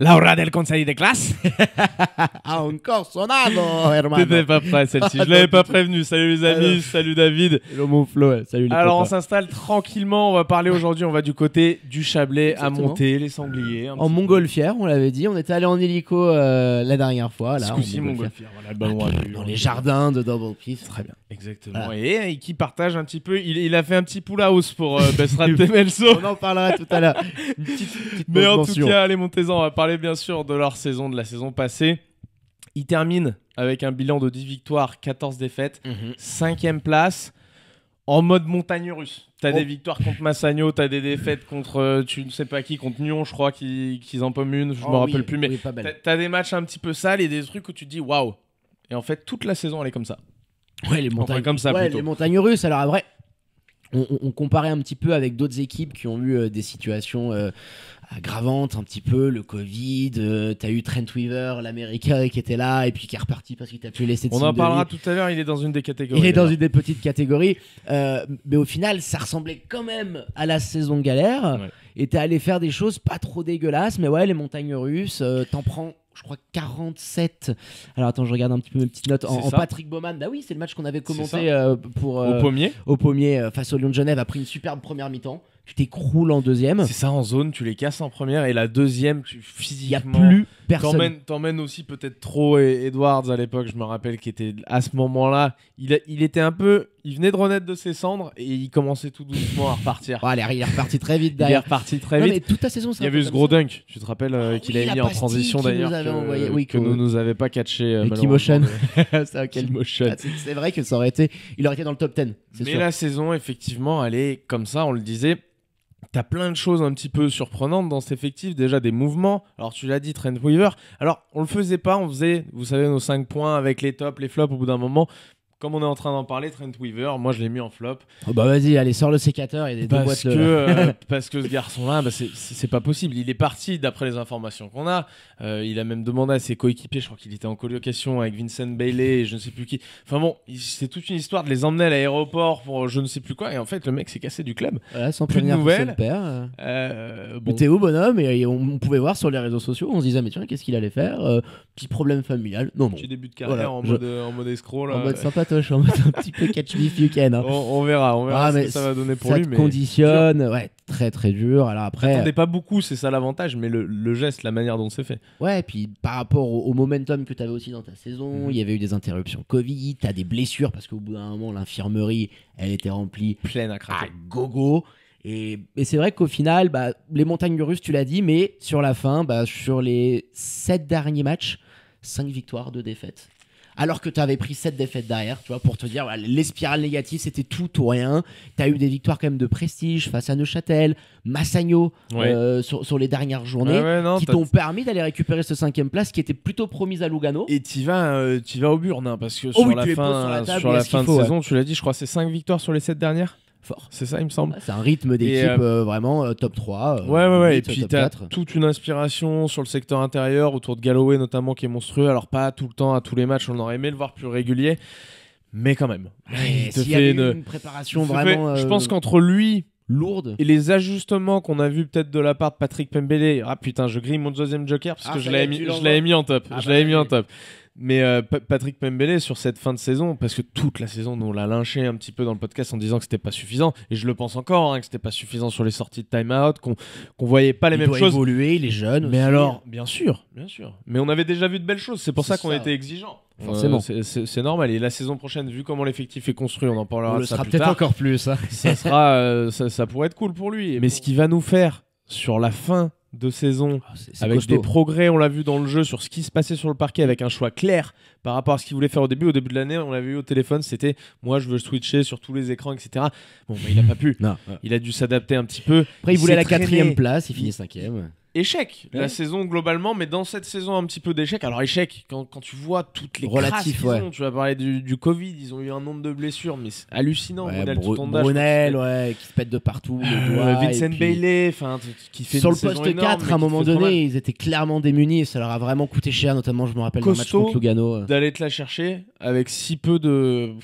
Laura del Conseil de classe. Encore sonado, hermano. T'étais pas prêt celle-ci, je l'avais pas prévenu. Salut les amis, salut David. Le mot flow, salut les Alors on copains. s'installe tranquillement, on va parler aujourd'hui, on va du côté du Chablais à Exactement. monter les sangliers. En montgolfière, on l'avait dit, on était allé en hélico la dernière fois. Là, Ce en coup-ci, montgolfière. Montgolfière, voilà, le ballon a vu. Dans les jardins de Double Peace. Très bien, exactement. Voilà. Et qui partage un petit peu, il a fait un petit pull house pour Besrat Temelso. On en parlera tout à l'heure. Une petite Mais en mention. tout cas, allez, montez-en. On va parler bien sûr de leur saison, de la saison passée. Ils terminent avec un bilan de 10 victoires, 14 défaites, 5e place, en mode montagne russe. T'as des victoires contre Massagno, t'as des défaites contre tu ne sais pas qui, contre Nyon, je crois, qu'ils empaument une, je me rappelle plus. Mais oui, pas belle. t'as des matchs un petit peu sales et des trucs où tu te dis waouh. Et en fait, toute la saison, elle est comme ça. Ouais, les montagnes, Enfin, comme ça, ouais, plutôt. les montagnes russes. Alors, après, on comparait un petit peu avec d'autres équipes qui ont eu des situations aggravantes, un petit peu. Le Covid, t'as eu Trent Weaver, l'Américain, qui était là et puis qui est reparti parce qu'il t'a pu laisser de On signe en de parlera vie. tout à l'heure, il est dans une des catégories. Il est dans d'ailleurs. une des petites catégories. Mais au final, ça ressemblait quand même à la saison galère. Ouais. Et t'es allé faire des choses pas trop dégueulasses. Mais ouais, les montagnes russes, t'en prends, je crois, 47. Alors attends, je regarde un petit peu mes petites notes. En C'est ça. Patrick Baumann, bah oui, c'est le match qu'on avait C'est commenté pour, Au pommier. au pommier face au Lyon de Genève. Après une superbe première mi-temps. Tu t'écroules en deuxième. C'est ça, en zone, tu les casses en première et la deuxième, Il n'y a physiquement. plus personne. T'emmènes aussi peut-être trop Edwards à l'époque, je me rappelle, qui était à ce moment-là. Il était un peu. Il venait de renaître de ses cendres et il commençait tout doucement à repartir. Oh, allez, il est reparti très vite Il est derrière. reparti très Non, vite. mais toute la saison, c'est Il y un avait peu eu ce comme gros ça. dunk, tu te rappelles, qu'il oui, avait la mis en pastille transition qu'il nous d'ailleurs, avait que, envoyé. Oui, que nous nous avait pas catché. Keymotion. malheureusement, C'est ok. Keymotion. Ah, c'est vrai que ça aurait été. Il aurait été dans le top 10. C'est Mais sûr. la saison, effectivement, elle est comme ça, on le disait. T'as plein de choses un petit peu surprenantes dans cet effectif. Déjà des mouvements. Alors tu l'as dit, Trent Weaver. Alors on le faisait pas, on faisait, vous savez, nos 5 points avec les tops, les flops au bout d'un moment. Comme on est en train d'en parler, Trent Weaver, moi je l'ai mis en flop. Oh, bah vas-y, allez, sors le sécateur et des deux Parce boîtes. que, parce que ce garçon-là, bah, c'est pas possible. Il est parti d'après les informations qu'on a. Il a même demandé à ses coéquipiers, je crois qu'il était en colocation avec Vincent Bailey et je ne sais plus qui. Enfin bon, c'est toute une histoire de les emmener à l'aéroport pour je ne sais plus quoi. Et en fait, le mec s'est cassé du club. Voilà, sans plus de prévenir nouvelles. son père. Bon. T'es où, bonhomme? Et on pouvait voir sur les réseaux sociaux, on se disait, mais tiens, qu'est-ce qu'il allait faire? Petit problème familial. Non, non. Petit début de carrière Voilà, en mode escroc. Là. En mode sympatoche, en mode un petit peu catch me if you can. Hein. On verra Ah, ce mais que ça va donner pour ça lui. te Mais conditionne, ouais, très très dur. Alors après, attendez pas beaucoup, c'est ça l'avantage, mais le geste, la manière dont c'est fait. ouais, et puis par rapport au momentum que tu avais aussi dans ta saison, Mhm. il y avait eu des interruptions Covid, t'as des blessures parce qu'au bout d'un moment, l'infirmerie, elle était remplie Pleine à à craquer. gogo. Et c'est vrai qu'au final, bah, les montagnes russes, tu l'as dit, mais sur la fin, bah, sur les 7 derniers matchs, 5 victoires, 2 défaites. Alors que tu avais pris 7 défaites derrière, tu vois, pour te dire, voilà, les spirales négatives, c'était tout ou rien. Tu as eu des victoires quand même de prestige face à Neuchâtel, Massagno, Ouais. sur les dernières journées, Ouais, non, qui t'ont permis d'aller récupérer ce 5e place qui était plutôt promise à Lugano. Et t'y vas au burn, hein, parce que Oh sur oui, la tu les poses fin, sur la table, sur il y a la ce qu'il fin de faut, saison, tu l'as dit, je crois que c'est 5 victoires sur les 7 dernières. Fort. C'est ça, il me semble. C'est un rythme d'équipe vraiment top 3. Ouais. Et limite, puis top t'as 4. toute une inspiration sur le secteur intérieur, autour de Galloway notamment, qui est monstrueux. Alors pas tout le temps, à tous les matchs, on aurait aimé le voir plus régulier. Mais quand même. Ouais, Il te s'il y avait fait eu une préparation il te vraiment fait- je pense qu'entre lui lourde. et les ajustements qu'on a vu peut-être de la part de Patrick Pembele, ah putain, je grille mon deuxième joker parce Ah, que ça je y est, l'avais mis, tu je l'envoies. l'avais mis en top. Ah je bah, l'avais mis en oui. top. Mais Patrick Pembele sur cette fin de saison, parce que toute la saison, nous, on l'a lynché un petit peu dans le podcast en disant que c'était pas suffisant, et je le pense encore, hein, que c'était pas suffisant sur les sorties de time-out, qu'on voyait pas les Il mêmes doit choses. évoluer, il est jeune Mais aussi. alors, bien sûr. Mais on avait déjà vu de belles choses, c'est pour C'est ça qu'on ça, était ouais. exigeant. Forcément. C'est normal. Et la saison prochaine, vu comment l'effectif est construit, on en parlera on de le ça sera plus peut-être tard. encore plus. Hein. Ça sera, ça pourrait être cool pour lui. Mais ce qu'il va nous faire sur la fin de saison, C'est avec costaud. des progrès, on l'a vu dans le jeu, sur ce qui se passait sur le parquet, avec un choix clair par rapport à ce qu'il voulait faire au début. Au début de l'année, on l'avait eu au téléphone, c'était moi je veux switcher sur tous les écrans, etc. Bon, mais il a pas pu. Non. Il a dû s'adapter un petit peu. Après, il voulait s'est la 4e traîné. place, il finit 5e. Échec, Ouais. la saison globalement, mais dans cette saison un petit peu d'échec. Alors échec, quand tu vois toutes les Relatif, crasses qu'ils ouais. ont, tu vas parler du Covid, ils ont eu un nombre de blessures, mais c'est hallucinant. Ouais, Modèle tout en âge, Brunel, ouais, qui se pète de partout. le doigt, Vincent et puis- Bailey, enfin, qui fait Sur une le saison poste énorme, 4, mais à un qui moment te fait trop mal. donné, ils étaient clairement démunis et ça leur a vraiment coûté cher, notamment, je me rappelle, le match Costaud contre Lugano. D'aller te la chercher avec si peu de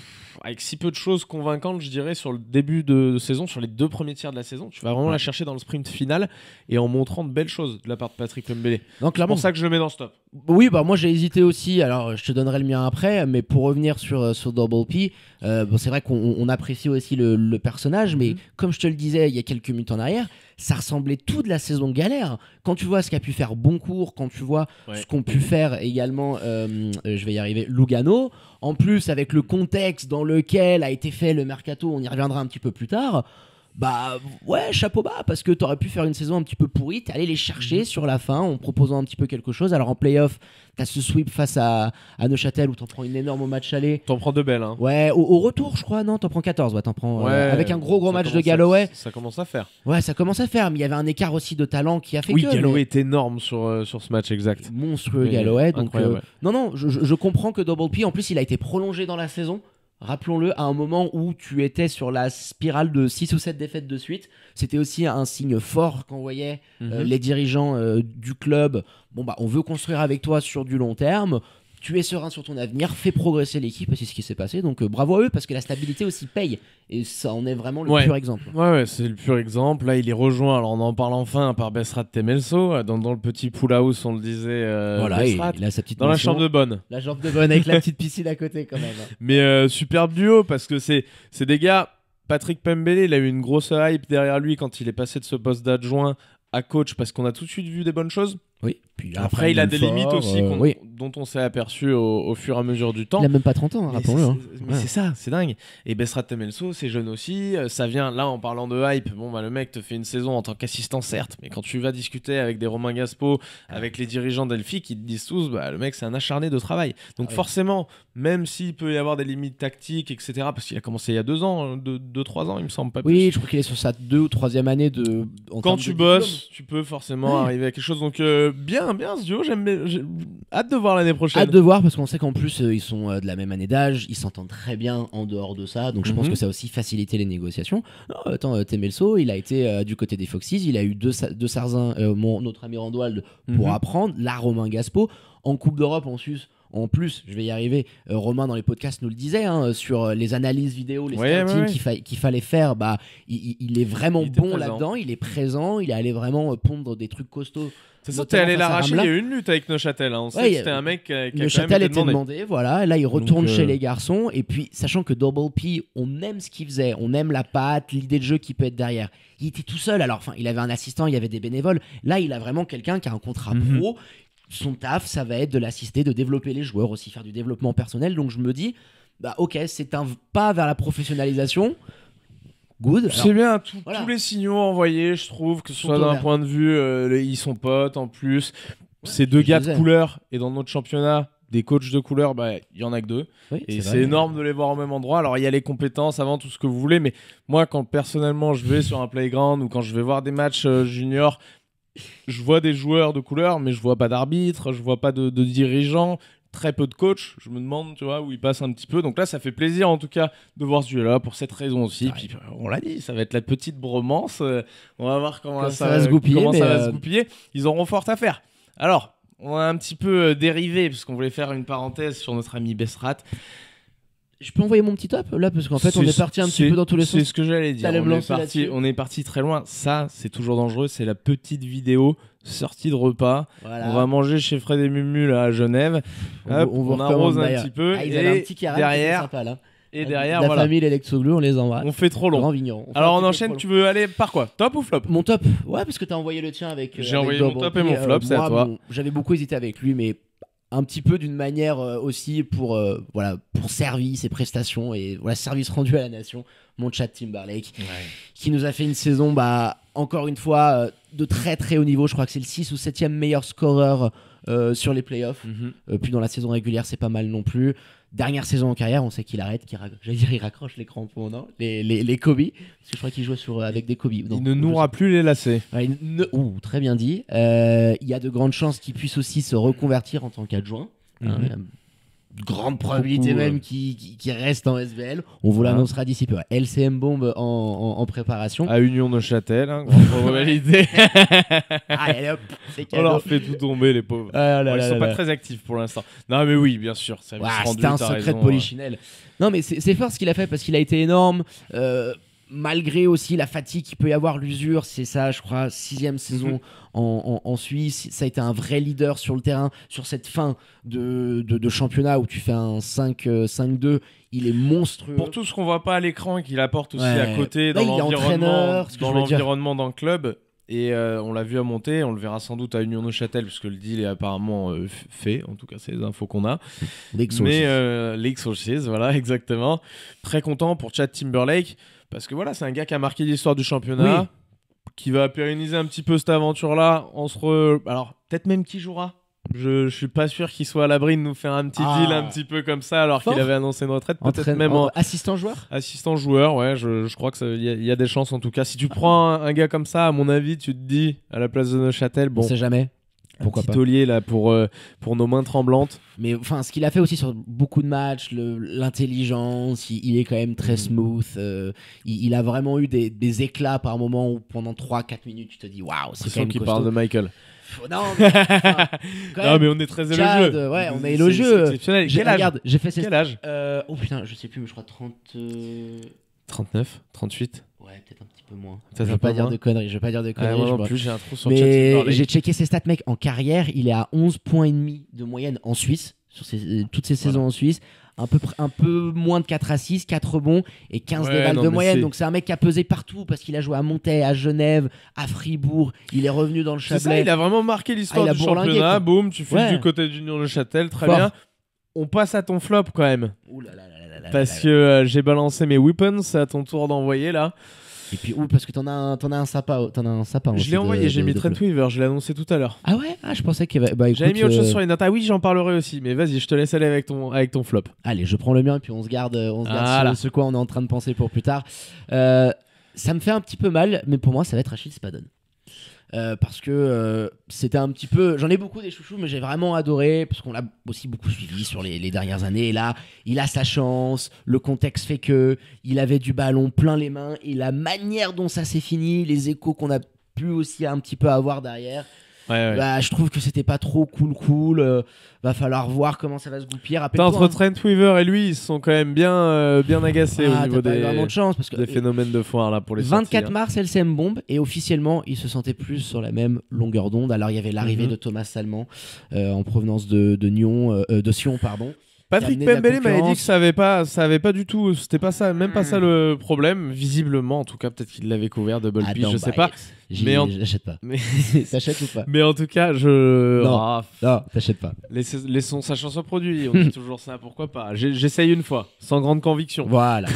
avec si peu de choses convaincantes, je dirais, sur le début de saison, sur les 2 premiers tiers de la saison. Tu vas vraiment la chercher dans le sprint final et en montrant de belles choses de la part de Patrick Pembele. Donc, C'est pour ça que je le mets dans ce top. Oui, bah moi j'ai hésité aussi, alors je te donnerai le mien après, mais pour revenir sur Double P, c'est vrai qu'on apprécie aussi le personnage, mais comme je te le disais il y a quelques minutes en arrière, ça ressemblait tout de la saison galère. Quand tu vois ce qu'a pu faire Boncourt, quand tu vois ce qu'ont pu faire également, je vais y arriver, Lugano, en plus avec le contexte dans lequel a été fait le mercato, on y reviendra un petit peu plus tard. Bah ouais, chapeau bas, parce que t'aurais pu faire une saison un petit peu pourrie, t'es allé les chercher sur la fin en proposant un petit peu quelque chose. Alors en playoff, t'as ce sweep face à Neuchâtel où t'en prends une énorme au match aller. T'en prends 2 belles. Hein. Ouais, au retour, je crois, non, t'en prends 14. Ouais, t'en prends avec un gros match de Galloway. Ça commence à faire. Ouais, ça commence à faire, mais il y avait un écart aussi de talent qui a fait que. Oui, Galloway est énorme sur ce match, exact. Monstrueux Galloway. Donc, non, je comprends que Double P, en plus, il a été prolongé dans la saison. Rappelons-le, à un moment où tu étais sur la spirale de 6 ou 7 défaites de suite, c'était aussi un signe fort qu'envoyaient les dirigeants du club. Bon, bah, on veut construire avec toi sur du long terme. Tu es serein sur ton avenir, fais progresser l'équipe, et c'est ce qui s'est passé. Donc bravo à eux, parce que la stabilité aussi paye. Et ça en est vraiment le pur exemple. Ouais, c'est le pur exemple. Là, il est rejoint, alors on en parle enfin, par Besrat Temelso. Dans le petit pool house, on le disait. Voilà, il a sa petite dans la chambre de bonne. La chambre de bonne avec la petite piscine à côté, quand même. Mais superbe duo, parce que c'est des gars. Patrick Pembele, il a eu une grosse hype derrière lui quand il est passé de ce poste d'adjoint à coach, parce qu'on a tout de suite vu des bonnes choses. Oui. Puis après, il a des limites aussi dont on s'est aperçu au fur et à mesure du temps. Il a même pas 30 ans, rappelons-le. Mais c'est ça, c'est dingue. Et Besrat Temelso, c'est jeune aussi. Ça vient, là, en parlant de hype, le mec te fait une saison en tant qu'assistant, certes, mais quand tu vas discuter avec des Romain Gaspo, avec les dirigeants d'Elphi, qui te disent tous, le mec, c'est un acharné de travail. Donc forcément, même s'il peut y avoir des limites tactiques, etc., parce qu'il a commencé il y a 2 ans, 2-3 ans, il me semble pas plus. Oui, je crois qu'il est sur sa 2e ou 3e année de. Quand tu bosses, tu peux forcément arriver à quelque chose. Donc, bien ce duo, j'ai hâte de voir l'année prochaine. Hâte de voir, parce qu'on sait qu'en plus ils sont de la même année d'âge, ils s'entendent très bien en dehors de ça, donc je pense que ça a aussi facilité les négociations. Non, attends, Temelso, il a été du côté des Foxes, il a eu deux Sarzin, notre ami Randoald, pour apprendre, la Romain Gaspo, en Coupe d'Europe en plus, je vais y arriver, Romain dans les podcasts nous le disait, sur les analyses vidéo, les scouting qu'il fallait faire, il est vraiment bon là-dedans, il est présent, il est allé vraiment pondre des trucs costauds. C'est ça, t'es allé l'arracher, il y a eu une lutte avec Neuchâtel, on sait que c'était un mec qui a Neuchâtel était demandé, voilà, là il retourne chez les garçons, et puis sachant que Double P, on aime ce qu'il faisait, on aime la patte, l'idée de jeu qui peut être derrière. Il était tout seul, alors il avait un assistant, il y avait des bénévoles, là il a vraiment quelqu'un qui a un contrat pro. Son taf, ça va être de l'assister, de développer les joueurs, aussi faire du développement personnel. Donc je me dis, ok, c'est un pas vers la professionnalisation. Good. C'est bien, tous les signaux envoyés, je trouve, que ce soit d'un point de vue, ils sont potes en plus. Ces 2 gars de couleur, et dans notre championnat, des coachs de couleur, il y en a que 2. Oui, et c'est énorme de les voir au même endroit. Alors il y a les compétences avant, tout ce que vous voulez, mais moi, quand personnellement je vais sur un playground ou quand je vais voir des matchs juniors, je vois des joueurs de couleur, mais je vois pas d'arbitre, je vois pas de dirigeants, très peu de coachs. Je me demande, tu vois, où ils passent un petit peu. Donc là, ça fait plaisir en tout cas de voir ce duel-là pour cette raison aussi. Puis on l'a dit, ça va être la petite bromance. On va voir comment ça va se goupiller. Ils auront fort à faire. Alors, on a un petit peu dérivé parce qu'on voulait faire une parenthèse sur notre ami Besrat. Je peux envoyer mon petit top là, parce qu'en fait on est parti un petit peu dans tous les sens. C'est ce que j'allais dire. On est parti très loin. Ça, c'est toujours dangereux. C'est la petite vidéo sortie de repas. Voilà. On va manger chez Fred et Mumu là, à Genève. On arrose un petit peu. Ils avaient un petit carré derrière. Sympa, là. Et derrière, la famille l'Elexoglu, on les envoie. On fait trop long. Alors on enchaîne. Tu veux aller par quoi? Top ou flop? Mon top. Ouais, parce que t'as envoyé le tien avec. J'ai envoyé mon top et mon flop. C'est à toi. J'avais beaucoup hésité avec lui, mais un petit peu d'une manière aussi pour service et prestations et service rendu à la nation, mon Chad Timberlake, qui nous a fait une saison encore une fois de très très haut niveau. Je crois que c'est le 6 ou 7e meilleur scoreur sur les playoffs. Puis dans la saison régulière, c'est pas mal non plus. Dernière saison en carrière, on sait qu'il arrête, il raccroche les crampons, non, les Kobe, parce que je crois qu'il joue avec des Kobe. Il ne nouera plus les lacets. Très bien dit. Il y a de grandes chances qu'il puisse aussi se reconvertir en tant qu'adjoint. grande probabilité Beaucoup, même qu'il reste en SBL. On vous l'annoncera d'ici peu. LCM Bombe en préparation. À Union Neuchâtel, grande probabilité. Allez hop, c'est On cadeau. leur fait tout tomber, les pauvres. Ils sont pas très actifs pour l'instant. Non, mais oui, bien sûr. C'était un secret de Polichinelle. Non, mais c'est fort ce qu'il a fait parce qu'il a été énorme. Malgré aussi la fatigue qu'il peut y avoir, l'usure, c'est ça, je crois, 6e saison en Suisse. Ça a été un vrai leader sur le terrain, sur cette fin de championnat où tu fais un 5-2. Il est monstrueux. Pour tout ce qu'on voit pas à l'écran et qu'il apporte aussi à côté dans l'environnement d'un club. Et on l'a vu à monter, on le verra sans doute à Union Neuchâtel puisque le deal est apparemment fait, en tout cas c'est les infos qu'on a. L'Exorcist, voilà, exactement. Très content pour Chad Timberlake parce que voilà, c'est un gars qui a marqué l'histoire du championnat, qui va pérenniser un petit peu cette aventure-là. Alors peut-être même qui jouera. Je suis pas sûr qu'il soit à l'abri de nous faire un petit deal un petit peu comme ça alors qu'il avait annoncé une retraite. Peut-être même assistant joueur. Assistant joueur, ouais. Je crois que il y a des chances en tout cas. Si tu prends un gars comme ça, à mon avis, tu te dis à la place de Neuchâtel, bon, on sait jamais. Pourquoi pas. Taulier là pour nos mains tremblantes. Mais enfin, ce qu'il a fait aussi sur beaucoup de matchs, l'intelligence, il est quand même très smooth. Il a vraiment eu des éclats par moment où pendant 3-4 minutes, tu te dis waouh, c'est quand même qu'il parle de Michael. Non, mais on est très élogieux. Ouais, on est élogieux. Regarde, j'ai fait quel âge oh putain, je sais plus, mais je crois 30. 39, 38. Ouais, peut-être un petit peu moins. Je vais pas dire de conneries. Moi non plus, j'ai un trou sur mais j'ai checké ses stats, mec. En carrière, il est à 11,5 points de moyenne en Suisse, sur toutes ses saisons en Suisse. Un peu moins de 4 assists, 4 rebonds et 15 dévals de moyenne. Donc c'est un mec qui a pesé partout parce qu'il a joué à Montaix, à Genève, à Fribourg. Il est revenu dans le Chablais. C'est ça, il a vraiment marqué l'histoire du championnat. Boum, tu files du côté d'Union Neuchâtel. Très bien. On passe à ton flop quand même. Ouh là là. Parce que j'ai balancé mes weapons, c'est à ton tour d'envoyer là. Et puis parce que t'en as un sapin. Je l'ai envoyé, j'ai mis Trent Weaver, je l'ai annoncé tout à l'heure. Ah ouais, je pensais qu'il y avait. J'avais mis autre chose sur les notes. Ah oui, j'en parlerai aussi, mais vas-y, je te laisse aller avec ton flop. Allez, je prends le mien et puis on se garde ce quoi on est en train de penser pour plus tard. Ça me fait un petit peu mal, mais pour moi ça va être Achille Spadon. Parce que c'était un petit peu... J'en ai beaucoup des chouchous, mais j'ai vraiment adoré, parce qu'on l'a aussi beaucoup suivi sur les dernières années. Et là, il a sa chance, le contexte fait que il avait du ballon plein les mains, et la manière dont ça s'est fini, les échos qu'on a pu aussi un petit peu avoir derrière, je trouve que c'était pas trop cool. Va falloir voir comment ça va se goupiller. Entre Trent Weaver et lui, ils sont quand même bien agacés au niveau vraiment de chance parce que des phénomènes de foire là pour les 24 sortir. mars, LCM Bombe, et officiellement, ils se sentaient plus sur la même longueur d'onde. Alors il y avait l'arrivée de Thomas Salman en provenance de Sion, pardon. Patrick Pembele m'avait dit que ça avait pas du tout, c'était pas ça, même pas ça le problème, visiblement, en tout cas, peut-être qu'il l'avait couvert Double P, je sais pas. J'achète pas. Mais t'achètes ou pas? Mais en tout cas, non, t'achètes pas. Laissons sa chance au produit, on dit toujours ça, pourquoi pas. J'essaye une fois, sans grande conviction. Voilà.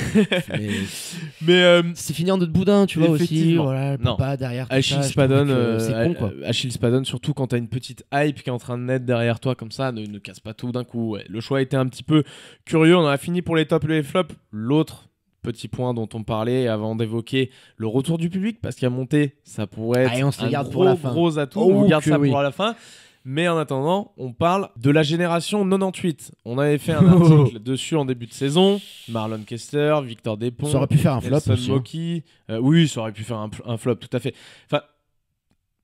mais c'est fini en de boudin, tu vois aussi. Voilà, non. Pas derrière. Achille Spadon, c'est con quoi. Achille Spadon, surtout quand t'as une petite hype qui est en train de naître derrière toi comme ça, ne casse pas tout d'un coup. Ouais. Le choix était un petit peu curieux, on a fini pour les tops et les flops. L'autre petit point dont on parlait avant d'évoquer le retour du public, parce qu'à monter, ça pourrait être gros atout. On garde ça pour la fin. Mais en attendant, on parle de la génération 98. On avait fait un article dessus en début de saison. Marlon Kessler, Victor Despont. Ça aurait pu faire un flop aussi. Moki. Oui, ça aurait pu faire un flop, tout à fait. Enfin,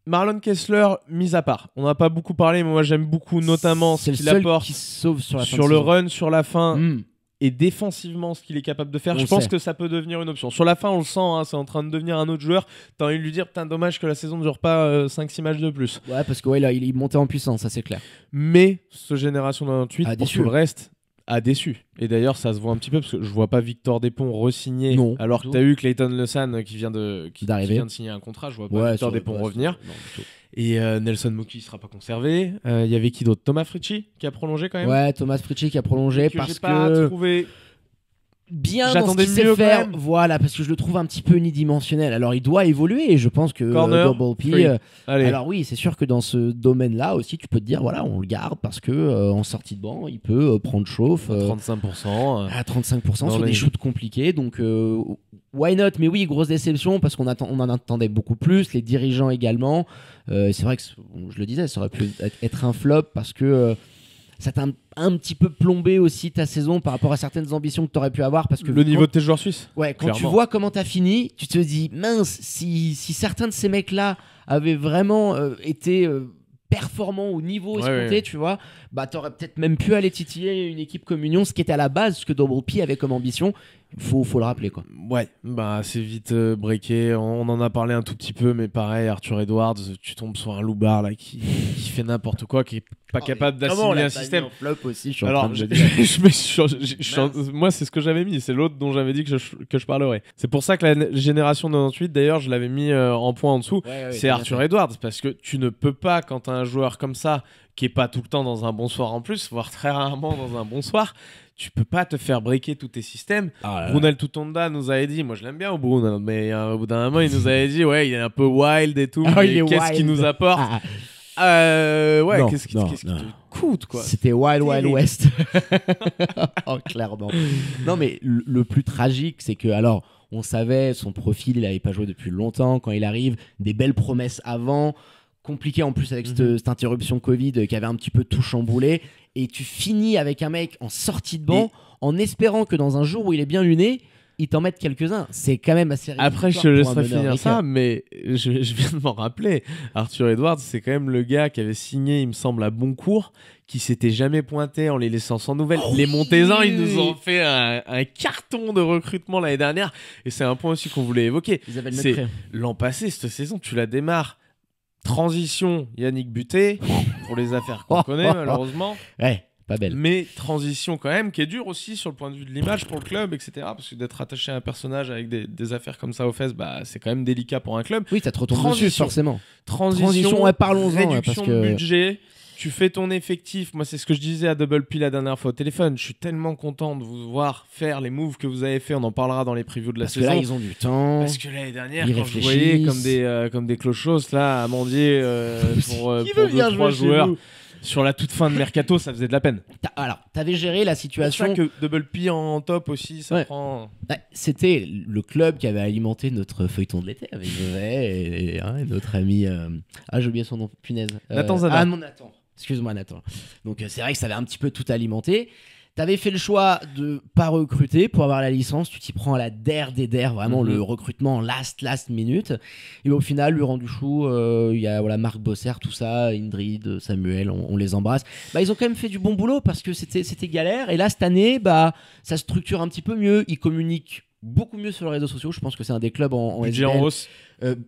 Marlon Kessler, mis à part. On n'a pas beaucoup parlé, mais moi j'aime beaucoup notamment ce qu'il apporte qui sauve sur le run, sur la fin. Et défensivement, ce qu'il est capable de faire, je pense que ça peut devenir une option. Sur la fin, on le sent, c'est en train de devenir un autre joueur. T'as envie de lui dire, putain, dommage que la saison ne dure pas 5-6 matchs de plus. Ouais, parce que là, il est monté en puissance, ça c'est clair. Mais ce génération 98, pour tout le reste, a déçu. Et d'ailleurs, ça se voit un petit peu, parce que je vois pas Victor Despont re-signer. Non, alors que t'as eu Clayton Lesan qui vient de signer un contrat. Je vois pas Victor Despont revenir. Et Nelson Moki ne sera pas conservé. Il y avait qui d'autre? Thomas Fricci qui a prolongé quand même. Ouais, Thomas Fricci qui a prolongé parce j'ai pas trouvé bien dans ce qu'il sait faire. Voilà, parce que je le trouve un petit peu unidimensionnel. Alors il doit évoluer et je pense que Double P. Alors oui, c'est sûr que dans ce domaine-là aussi, tu peux te dire voilà, on le garde parce que en sortie de banc, il peut prendre chauffe. 35%. À 35% sur des shoots compliqués. Donc why not? Mais oui, grosse déception parce qu'on en attendait beaucoup plus. Les dirigeants également. C'est vrai que je le disais, ça aurait pu être un flop parce que ça t'a un petit peu plombé aussi ta saison par rapport à certaines ambitions que tu aurais pu avoir parce que Le niveau de tes joueurs suisses. Ouais, quand Clairement. tu vois comment t'as fini, tu te dis mince, si certains de ces mecs-là avaient vraiment été performants au niveau escompté, ouais. tu vois, bah t'aurais peut-être même pu aller titiller une équipe comme Union, ce qui était à la base ce que Double P avait comme ambition. Faut le rappeler quoi. Ouais, bah c'est vite breaké. On en a parlé un tout petit peu, mais pareil, Arthur Edwards, tu tombes sur un loupard là qui fait n'importe quoi, qui est pas capable d'assimiler un système. Flop aussi, je suis en Alors, train de me dire. moi, c'est ce que j'avais mis. C'est l'autre dont j'avais dit que je parlerai. C'est pour ça que la génération 98, d'ailleurs, je l'avais mis en point en dessous. Ouais, C'est Arthur Edwards, parce que tu ne peux pas, quand tu as un joueur comme ça, qui est pas tout le temps dans un bon soir en plus, voire très rarement dans un bon soir, tu peux pas te faire breaker tous tes systèmes. Brunel Tutonda nous avait dit, moi je l'aime bien au Brunel, mais au bout d'un moment, il nous avait dit, ouais, il est un peu wild et tout, mais qu'est-ce qu'il nous apporte ouais, Non, qu'est-ce qui te coûte, quoi. C'était Wild West. Oh, clairement. Non, mais le plus tragique, c'est que, alors, on savait, son profil, il n'avait pas joué depuis longtemps. Quand il arrive, des belles promesses avant. Compliqué en plus avec cette interruption Covid qui avait un petit peu tout chamboulé. Et tu finis avec un mec en sortie de banc en espérant que dans un jour où il est bien luné, il t'en mette quelques-uns. C'est quand même assez ridicule. Après, je te laisserai finir ça, mais je viens de m'en rappeler. Arthur Edwards, c'est quand même le gars qui avait signé, il me semble, à Boncourt, qui s'était jamais pointé en les laissant sans nouvelles. Les Montezans, ils nous ont fait un carton de recrutement l'année dernière. Et c'est un point aussi qu'on voulait évoquer. C'est l'an passé, cette saison, tu la démarres. Transition, Yannick Buté, pour les affaires qu'on connaît, malheureusement. Ouais. Pas belle. Mais transition quand même, qui est dure aussi sur le point de vue de l'image pour le club, etc. Parce que d'être attaché à un personnage avec des affaires comme ça aux fesses, bah, c'est quand même délicat pour un club. Oui, ça te retombe dessus, forcément. Transition, ouais, parlons-en. Réduction de budget, tu fais ton effectif. Moi, c'est ce que je disais à Double P la dernière fois au téléphone. Je suis tellement content de vous voir faire les moves que vous avez fait. On en parlera dans les previews de la saison. Parce que là, ils ont du temps. Parce que l'année dernière, quand je voyais comme des clochos, là, à mendier pour 2-3 joueurs. Sur la toute fin de Mercato, ça faisait de la peine. Alors, t'avais géré la situation. C'est pour ça que Double P en top aussi, ça prend. C'était le club qui avait alimenté notre feuilleton de l'été avec Vevey et notre ami. J'ai oublié son nom, punaise. Nathan Zana. Non, Nathan. Excuse-moi, Nathan. Donc, c'est vrai que ça avait un petit peu tout alimenté. T'avais fait le choix de pas recruter pour avoir la licence, tu t'y prends à la der des der, vraiment le recrutement en last minute. Et au final, Laurent Duchou, il y a Marc Bosser, tout ça, Indrid, Samuel, on les embrasse. Bah, ils ont quand même fait du bon boulot parce que c'était galère. Et là, cette année, bah, ça structure un petit peu mieux. Ils communiquent beaucoup mieux sur les réseaux sociaux. Je pense que c'est un des clubs en hausse.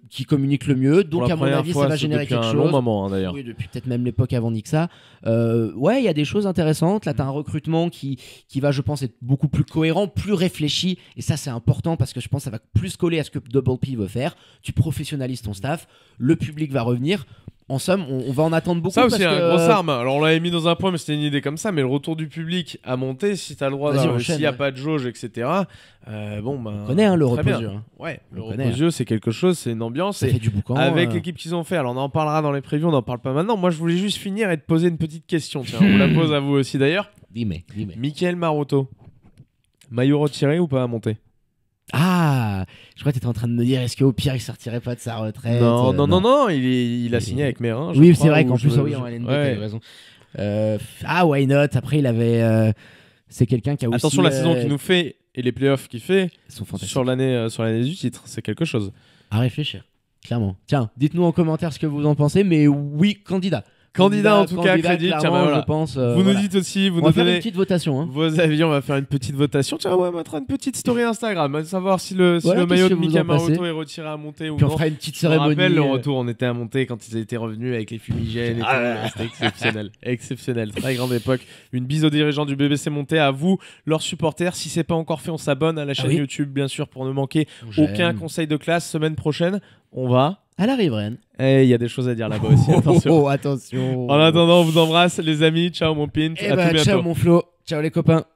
Qui communique le mieux. Donc, à mon avis, ça va générer quelque chose. Depuis un long moment, d'ailleurs. Oui, depuis peut-être même l'époque avant Nixa. Ouais, il y a des choses intéressantes. Là, tu as un recrutement qui va, je pense, être beaucoup plus cohérent, plus réfléchi. Et ça, c'est important parce que je pense que ça va plus coller à ce que Double P veut faire. Tu professionnalises ton staff. Le public va revenir. En somme, on va en attendre beaucoup. Ça aussi, un gros arme. Alors, on l'avait mis dans un point, mais c'était une idée comme ça. Mais le retour du public à monter, si tu as le droit, s'il n'y a pas de jauge, etc. On connaît le repos-yeux. Ouais, le repos-yeux, c'est quelque chose, c'est une ambiance. Ça fait du boucan. Avec l'équipe qu'ils ont fait. Alors, on en parlera dans les previews, on n'en parle pas maintenant. Moi, je voulais juste finir et te poser une petite question. Tiens, on vous la pose à vous aussi d'ailleurs. Dis-moi. Michael Maroto, maillot retiré ou pas à monter? Je crois que tu étais en train de me dire est-ce qu'au pire il sortirait pas de sa retraite? Non, il a signé avec Mérin. Oui, c'est vrai qu'en plus, oui, en LNB, t'as raison. Why not? Après, il avait. C'est quelqu'un qui a aussi. Attention, la saison qu'il nous fait et les playoffs qu'il fait sont fantastiques. sur l'année du titre, c'est quelque chose. À réfléchir, clairement. Tiens, dites-nous en commentaire ce que vous en pensez, mais oui, candidat en tout cas, crédit. Tiens, voilà. Je pense. Vous nous dites aussi, vous nous donnez une petite votation. Vos avis, on va faire une petite votation. Tiens, on va mettre une petite story Instagram, à savoir si le maillot de Mika Maroto est retiré à monter ou puis non. on fera une petite cérémonie. Je me rappelle le retour, on était à monter quand ils étaient revenus avec les fumigènes et tout. C'était exceptionnel. Exceptionnel, très grande époque. Une bise aux dirigeants du BBC Monté, à vous, leurs supporters. Si c'est pas encore fait, on s'abonne à la chaîne YouTube, bien sûr, pour ne manquer aucun conseil de classe. Semaine prochaine, on va à la riveraine. Et il y a des choses à dire là-bas aussi, attention. Attention. En attendant, on vous embrasse les amis, ciao mon pint, à tout bientôt. Ciao mon Flo, ciao les copains.